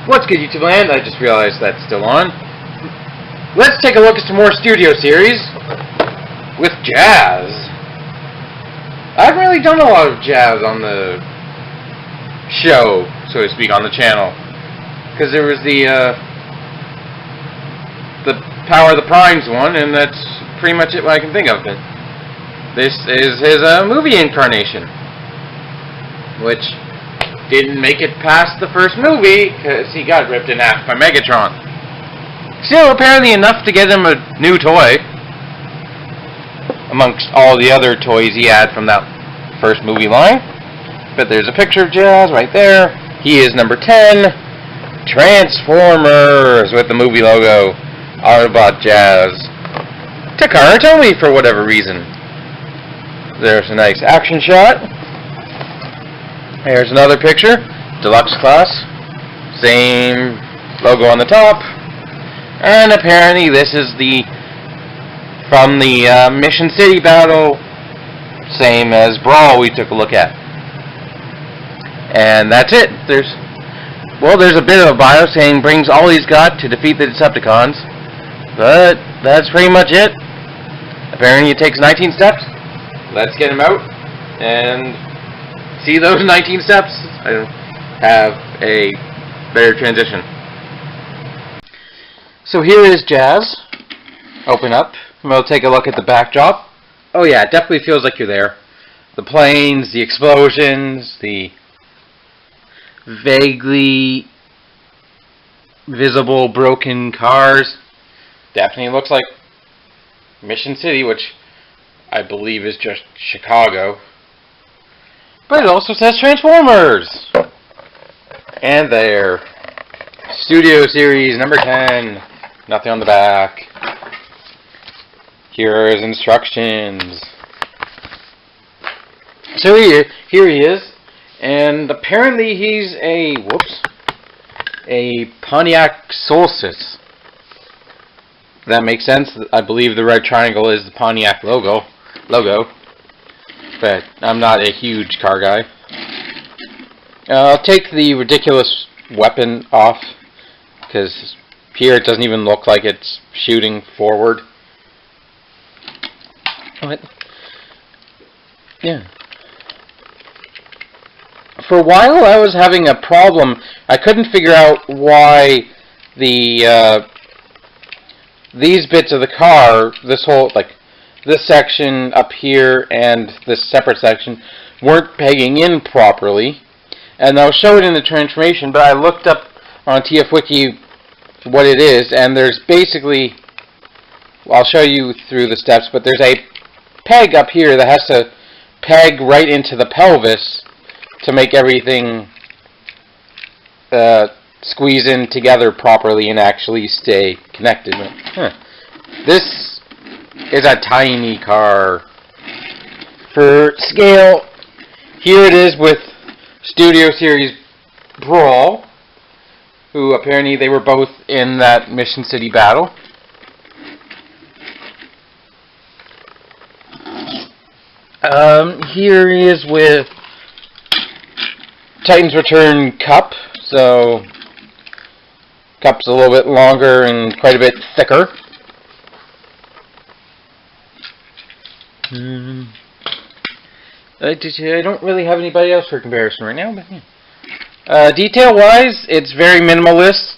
What's good, YouTube land? I just realized that's still on. Let's take a look at some more Studio Series with jazz. I haven't really done a lot of jazz on the show, so to speak, on the channel, because there was the Power of the Primes one, and that's pretty much it what I can think of. This is his movie incarnation, which didn't make it past the first movie because he got ripped in half by Megatron. Still, apparently enough to get him a new toy, amongst all the other toys he had from that first movie line. But there's a picture of Jazz right there. He is number 10. Transformers with the movie logo. Autobot Jazz. Takara Tomy for whatever reason. There's a nice action shot. Here's another picture, deluxe class, same logo on the top, and apparently this is from the Mission City battle, same as Brawl we took a look at. And that's it. There's a bit of a bio saying brings all he's got to defeat the Decepticons, but that's pretty much it. Apparently it takes 19 steps. Let's get him out and see those 19 steps. I don't have a better transition. So here is Jazz. Open up. And we'll take a look at the backdrop. Oh yeah, it definitely feels like you're there. The planes, the explosions, the vaguely visible broken cars. Definitely looks like Mission City, which I believe is just Chicago. But it also says Transformers! And there. Studio Series number 10. Nothing on the back. Here is instructions. So here he is. And apparently he's a Pontiac Solstice. That makes sense. I believe the red triangle is the Pontiac logo. But I'm not a huge car guy. I'll take the ridiculous weapon off, because here it doesn't even look like it's shooting forward. What? Yeah. For a while I was having a problem. I couldn't figure out why these bits of the car, this section up here and this separate section, weren't pegging in properly. And I'll show it in the transformation, but I looked up on TFWiki what it is, and there's basically, I'll show you through the steps, but there's a peg up here that has to peg right into the pelvis to make everything squeeze in together properly and actually stay connected. This is a tiny car. For scale, here it is with Studio Series Brawl, who apparently they were both in that Mission City battle. Here he is with Titans Return Cup, so Cup's a little bit longer and quite a bit thicker. I don't really have anybody else for comparison right now, but yeah. Detail-wise, it's very minimalist,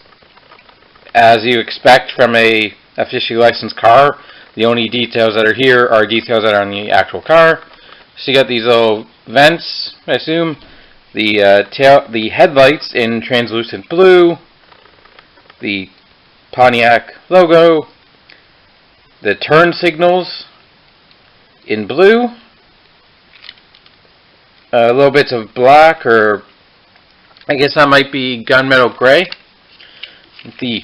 as you expect from a officially licensed car. The only details that are here are details that are on the actual car. So you got these little vents, I assume. The headlights in translucent blue. The Pontiac logo. The turn signals in blue. little bits of black, or I guess that might be gunmetal gray. The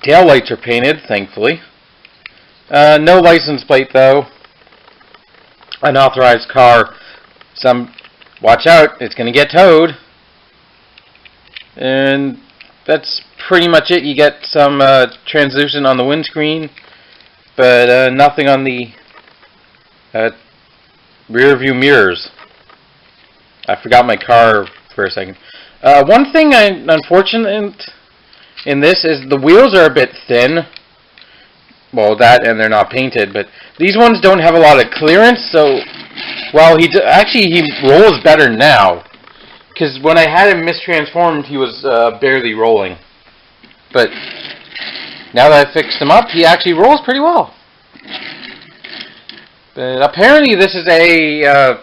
tail lights are painted, thankfully. No license plate though. Unauthorized car. Watch out, it's going to get towed. And that's pretty much it. You get some translucent on the windscreen, but nothing on the rear view mirrors. I forgot my car for a second. One thing unfortunate in this is the wheels are a bit thin. Well, that and they're not painted, but these ones don't have a lot of clearance, so well, actually he rolls better now, because when I had him mistransformed, he was barely rolling. But now that I fixed him up, he actually rolls pretty well. But apparently this is a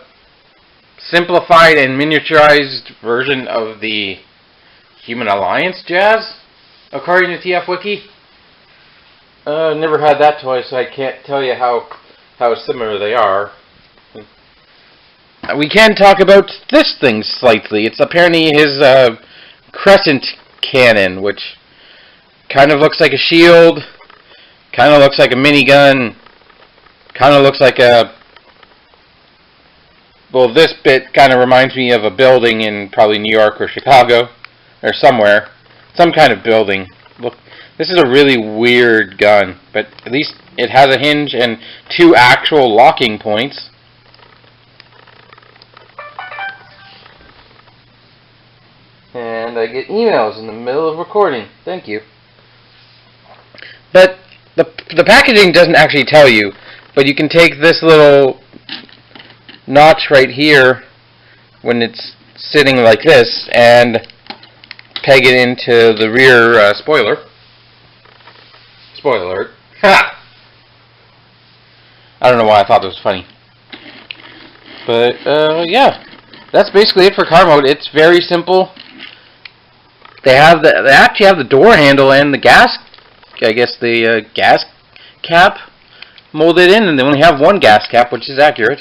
simplified and miniaturized version of the Human Alliance Jazz, according to TF Wiki. Never had that toy, so I can't tell you how similar they are. We can talk about this thing slightly. It's apparently his crescent cannon, which kind of looks like a shield, kind of looks like a minigun, kind of looks like a... Well, this bit kind of reminds me of a building in probably New York or Chicago, or somewhere. Some kind of building. Look, this is a really weird gun, but at least it has a hinge and 2 actual locking points. And I get emails in the middle of recording. Thank you. But the packaging doesn't actually tell you, but you can take this little notch right here when it's sitting like this and peg it into the rear spoiler. Spoiler alert. Ha! I don't know why I thought that was funny. But yeah, that's basically it for car mode. It's very simple. They actually have the door handle and the gas, I guess the gas cap molded in, and they only have one gas cap, which is accurate.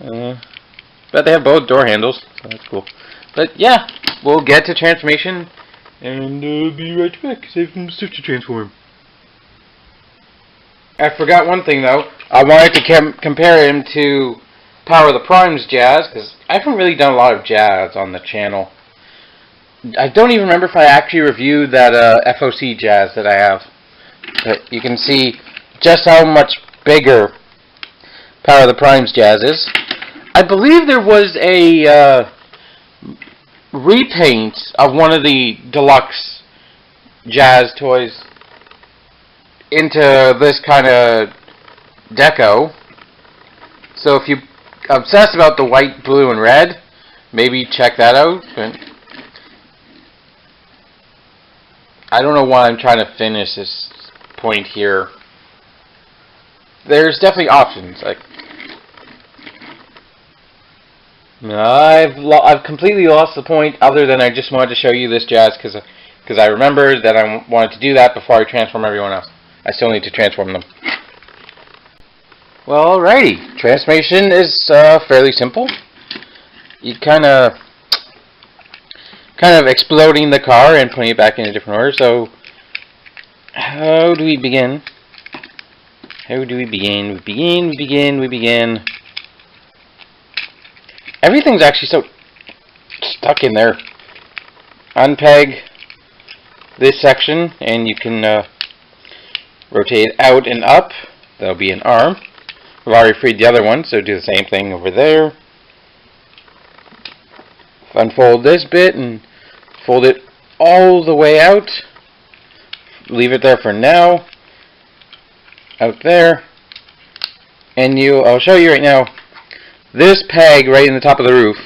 But they have both door handles, so that's cool. But yeah, we'll get to transformation, and be right back, because I have some stuff to transform. I forgot one thing though. I wanted to compare him to Power of the Primes Jazz, because I haven't really done a lot of Jazz on the channel. I don't even remember if I actually reviewed that FOC Jazz that I have. But you can see just how much bigger Power of the Primes Jazz is. I believe there was a repaint of one of the deluxe Jazz toys into this kind of deco. So if you obsess about the white, blue, and red, maybe check that out. But I don't know why I'm trying to finish this point here. There's definitely options. Like, I've completely lost the point, other than I just wanted to show you this Jazz because I remembered that I wanted to do that before I transform everyone else. I still need to transform them. Well, alrighty. Transformation is fairly simple. You kind of exploding the car and putting it back in a different order. So, how do we begin? How do we begin? We begin. Everything's actually so stuck in there. Unpeg this section, and you can rotate it out and up. That'll be an arm. We've already freed the other one, so do the same thing over there. Unfold this bit and fold it all the way out. Leave it there for now. Out there. And I'll show you right now. This peg right in the top of the roof,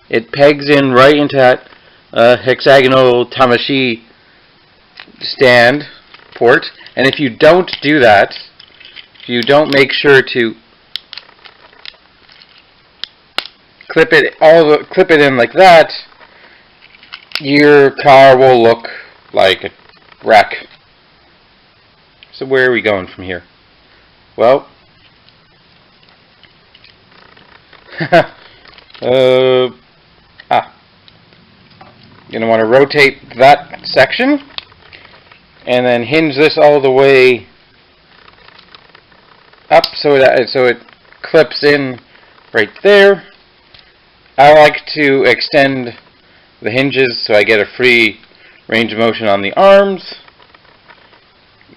it pegs in right into that hexagonal Tamashii stand port. And if you don't do that, if you don't make sure to clip it in like that, your car will look like a wreck. So where are we going from here? Well, You're going to want to rotate that section, and then hinge this all the way up so it clips in right there. I like to extend the hinges so I get a free range of motion on the arms.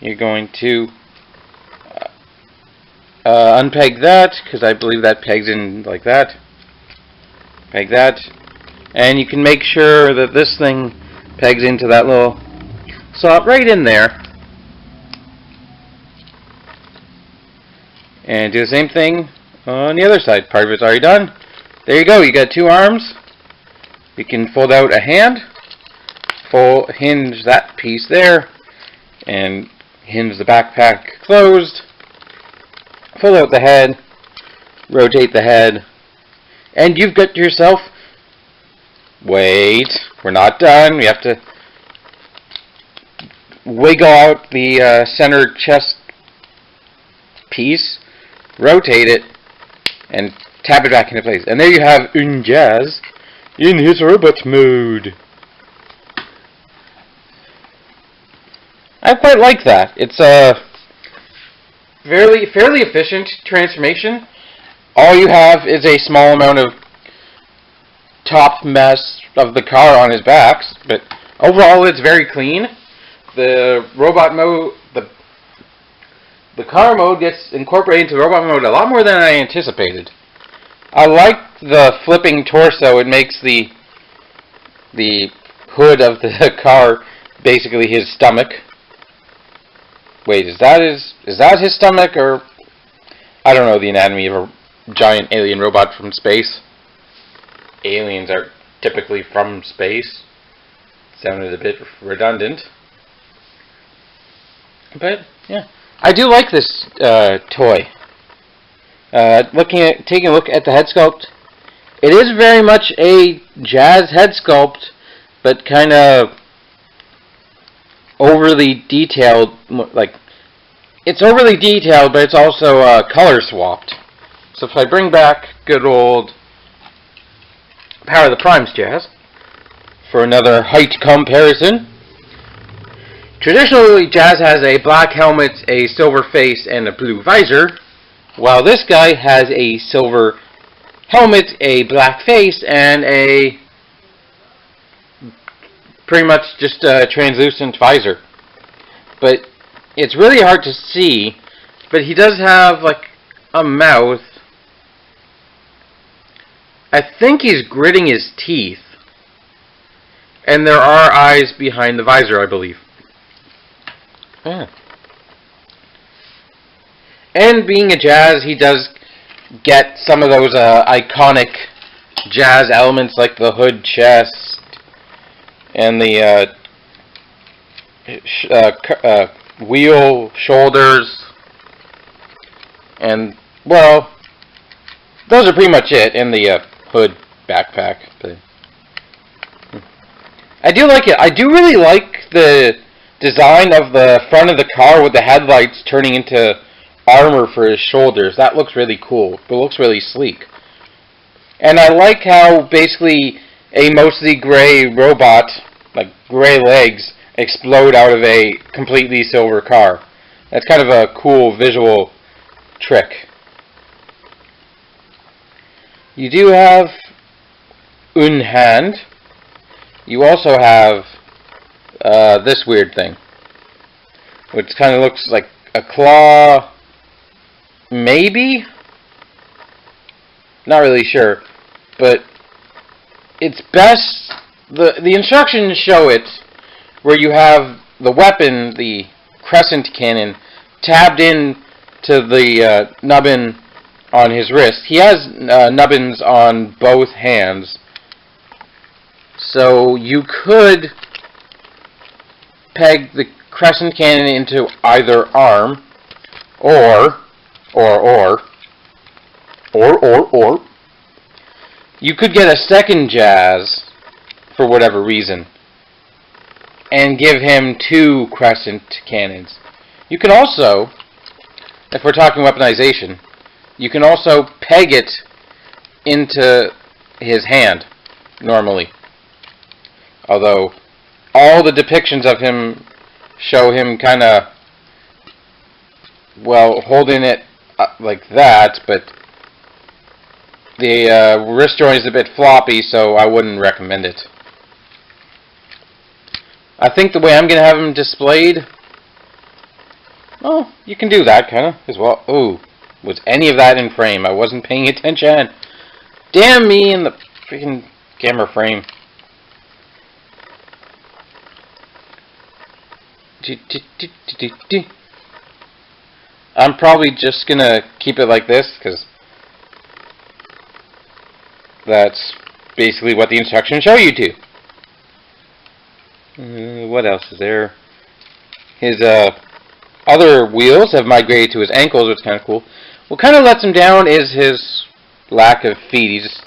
You're going to unpeg that, because I believe that pegs in like that. Peg that. And you can make sure that this thing pegs into that little slot right in there. And do the same thing on the other side. Part of it's already done. There you go. You got two arms. You can fold out a hand. Hinge that piece there. And hinge the backpack closed. Fold out the head. Rotate the head. And you've got yourself... Wait, we're not done. We have to wiggle out the center chest piece, rotate it, and tap it back into place. And there you have Unjazz in his robot mode. I quite like that. It's a fairly efficient transformation. All you have is a small amount of top mess of the car on his back, but overall it's very clean. The robot mode, the car mode gets incorporated into the robot mode a lot more than I anticipated. I like the flipping torso. It makes the hood of the car basically his stomach. Wait, is that his stomach, or I don't know the anatomy of a giant alien robot from space. Aliens are typically from space. Sounded a bit redundant. But, yeah. I do like this toy. Taking a look at the head sculpt, it is very much a Jazz head sculpt, but kind of overly detailed. Like, it's overly detailed, but it's also color swapped. So if I bring back good old Power of the Primes Jazz for another height comparison. Traditionally, Jazz has a black helmet, a silver face, and a blue visor, while this guy has a silver helmet, a black face, and a pretty much just a translucent visor. But it's really hard to see, but he does have like a mouth. I think he's gritting his teeth. And there are eyes behind the visor, I believe. Yeah. And being a Jazz, he does get some of those iconic Jazz elements like the hood chest and the wheel shoulders. And, well, those are pretty much it in the hood backpack. But I do like it. I do really like the design of the front of the car with the headlights turning into armor for his shoulders. That looks really cool. It looks really sleek. And I like how basically a mostly gray robot, like gray legs, explode out of a completely silver car. That's kind of a cool visual trick. You do have one hand. You also have this weird thing, which kind of looks like a claw, maybe? Not really sure, but it's best, the instructions show it, where you have the weapon, the crescent cannon, tabbed in to the nubbin on his wrist. He has nubbins on both hands, so you could peg the crescent cannon into either arm, or you could get a second Jazz for whatever reason and give him 2 crescent cannons. You can also, if we're talking weaponization, you can also peg it into his hand, normally. Although, all the depictions of him show him kind of, well, holding it like that, but the wrist joint is a bit floppy, so I wouldn't recommend it. I think the way I'm going to have him displayed, oh, you can do that kind of as well. Ooh, was any of that in frame? I wasn't paying attention. Damn me in the freaking camera frame. I'm probably just going to keep it like this, because that's basically what the instructions show you to. What else is there? His other wheels have migrated to his ankles, which is kind of cool. What kind of lets him down is his lack of feet. He's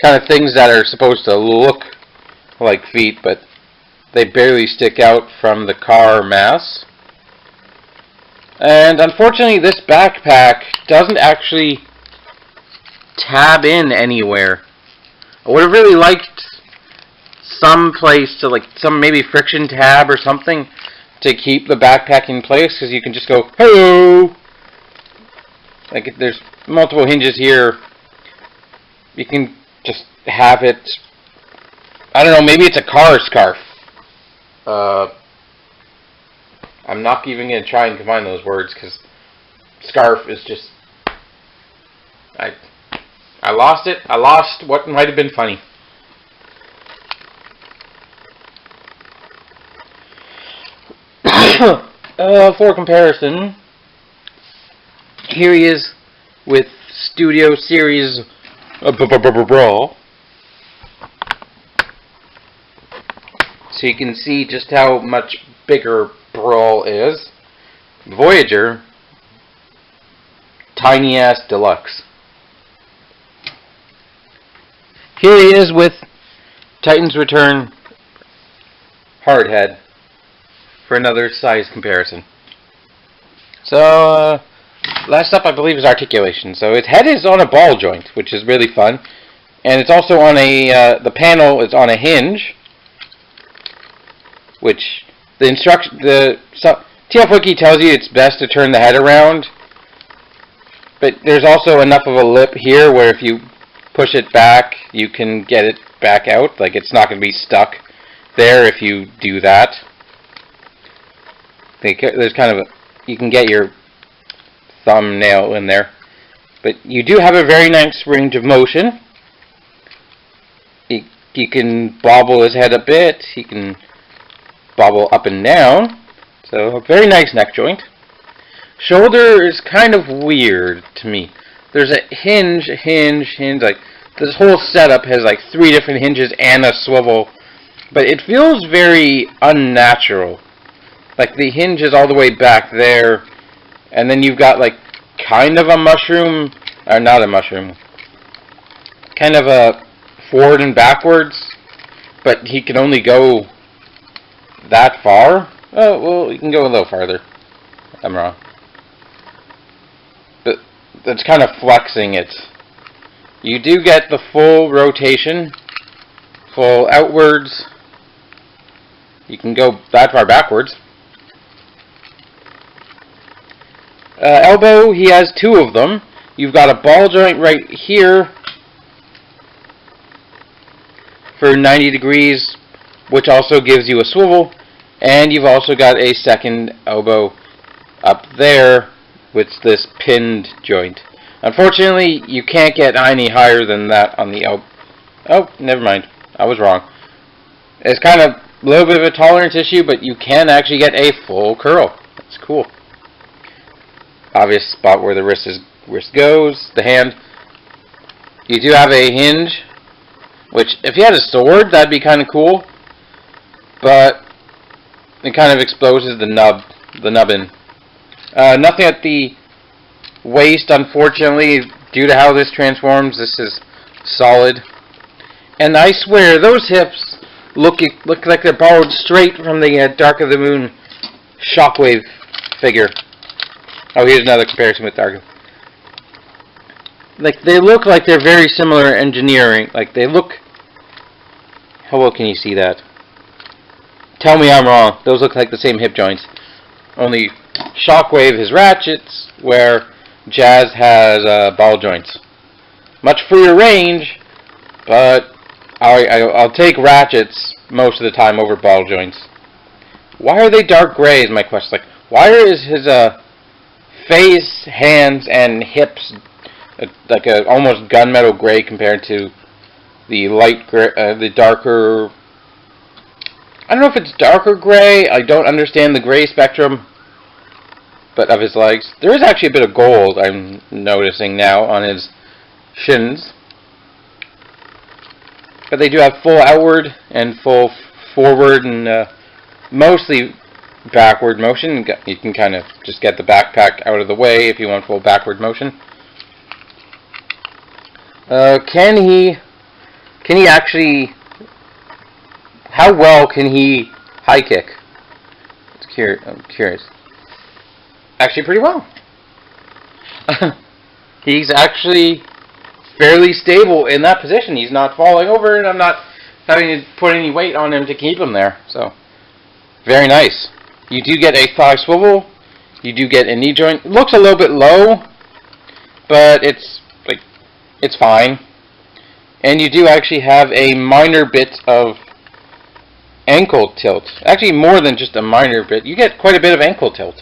kind of things that are supposed to look like feet, but they barely stick out from the car mass. And unfortunately, this backpack doesn't actually tab in anywhere. I would have really liked some place to, like, some maybe friction tab or something to keep the backpack in place, because you can just go, hello! Like, if there's multiple hinges here, you can just have it, I don't know, maybe it's a car scarf. I'm not even going to try and combine those words, because scarf is just, I lost it. I lost what might have been funny. For comparison, here he is with Studio Series Brawl. So you can see just how much bigger Brawl is. Voyager, tiny ass deluxe. Here he is with Titan's Return Hardhead for another size comparison. So, last up I believe is articulation. So his head is on a ball joint, which is really fun. And it's also on a, the panel is on a hinge, which the TF Wiki tells you it's best to turn the head around. But there's also enough of a lip here where if you push it back, you can get it back out. Like, it's not going to be stuck there if you do that. There's kind of a, you can get your thumbnail in there. But you do have a very nice range of motion. You can bobble his head a bit. He can bobble up and down. So, a very nice neck joint. Shoulder is kind of weird to me. There's a hinge, like, this whole setup has like 3 different hinges and a swivel, but it feels very unnatural. Like, the hinge is all the way back there, and then you've got like kind of a mushroom, or not a mushroom, kind of a forward and backwards, but he can only go that far. Oh, well, you can go a little farther. I'm wrong. But that's kind of flexing it. You do get the full rotation, full outwards. You can go that far backwards. Elbow, he has 2 of them. You've got a ball joint right here for 90 degrees, which also gives you a swivel. And you've also got a second elbow up there with this pinned joint. Unfortunately, you can't get any higher than that on the elbow. Oh, never mind. I was wrong. It's kind of a little bit of a tolerance issue, but you can actually get a full curl. That's cool. Obvious spot where the wrist goes, the hand. You do have a hinge, which if you had a sword, that'd be kind of cool. But it kind of exposes the nubbin. Nothing at the waist, unfortunately, due to how this transforms. This is solid. And I swear, those hips look like they're borrowed straight from the Dark of the Moon Shockwave figure. Oh, here's another comparison with Dark. like, they look like they're very similar engineering. Like, they look... How well can you see that? Tell me I'm wrong. Those look like the same hip joints. Only Shockwave has ratchets, where Jazz has ball joints. Much freer range, but I'll take ratchets most of the time over ball joints. Why are they dark gray is my question. Like, why is his face, hands, and hips like a almost gunmetal gray compared to the light gray, the darker... I don't know if it's darker gray. I don't understand the gray spectrum, but of his legs. There is actually a bit of gold I'm noticing now on his shins. But they do have full outward and full forward and mostly backward motion. You can kind of just get the backpack out of the way if you want full backward motion. Can he actually... How well can he high kick? I'm curious. Actually pretty well. He's actually fairly stable in that position. He's not falling over, and I'm not having to put any weight on him to keep him there. So, very nice. You do get a thigh swivel. You do get a knee joint. It looks a little bit low, but it's fine. And you do actually have a minor bit of ankle tilt. Actually, more than just a minor bit. You get quite a bit of ankle tilt.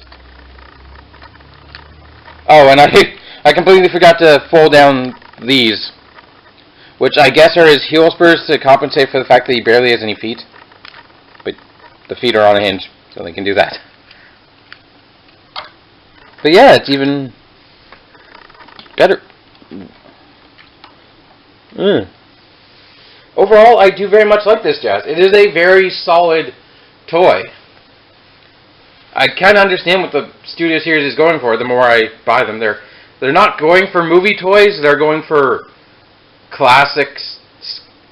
Oh, and I completely forgot to fold down these, which I guess are his heel spurs to compensate for the fact that he barely has any feet. But the feet are on a hinge, so they can do that. But yeah, it's even better. Overall, I do very much like this Jazz. It is a very solid toy. I kind of understand what the Studio Series is going for the more I buy them. They're not going for movie toys. They're going for classics,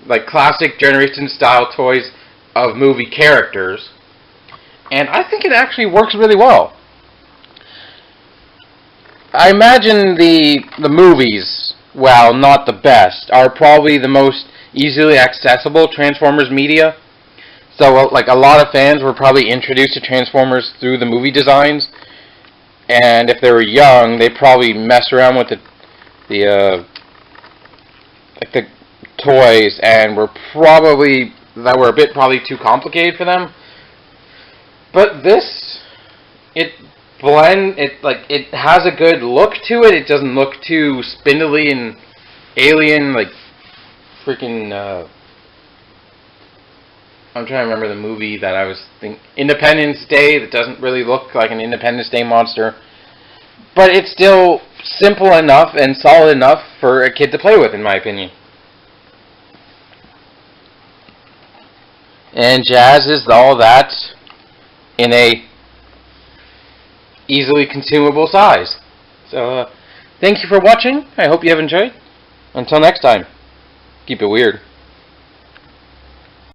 like classic generation style toys of movie characters. And I think it actually works really well. I imagine the movies, while not the best, are probably the most easily accessible Transformers media. So, like, a lot of fans were probably introduced to Transformers through the movie designs, and if they were young, they probably messed around with the toys, and were probably a bit too complicated for them. But this, it has a good look to it. It doesn't look too spindly and alien, like freaking. I'm trying to remember the movie that I was thinking. Independence Day, that doesn't really look like an Independence Day monster. But it's still simple enough and solid enough for a kid to play with, in my opinion. And Jazz is all that in a easily consumable size. So, thank you for watching. I hope you have enjoyed. Until next time, keep it weird.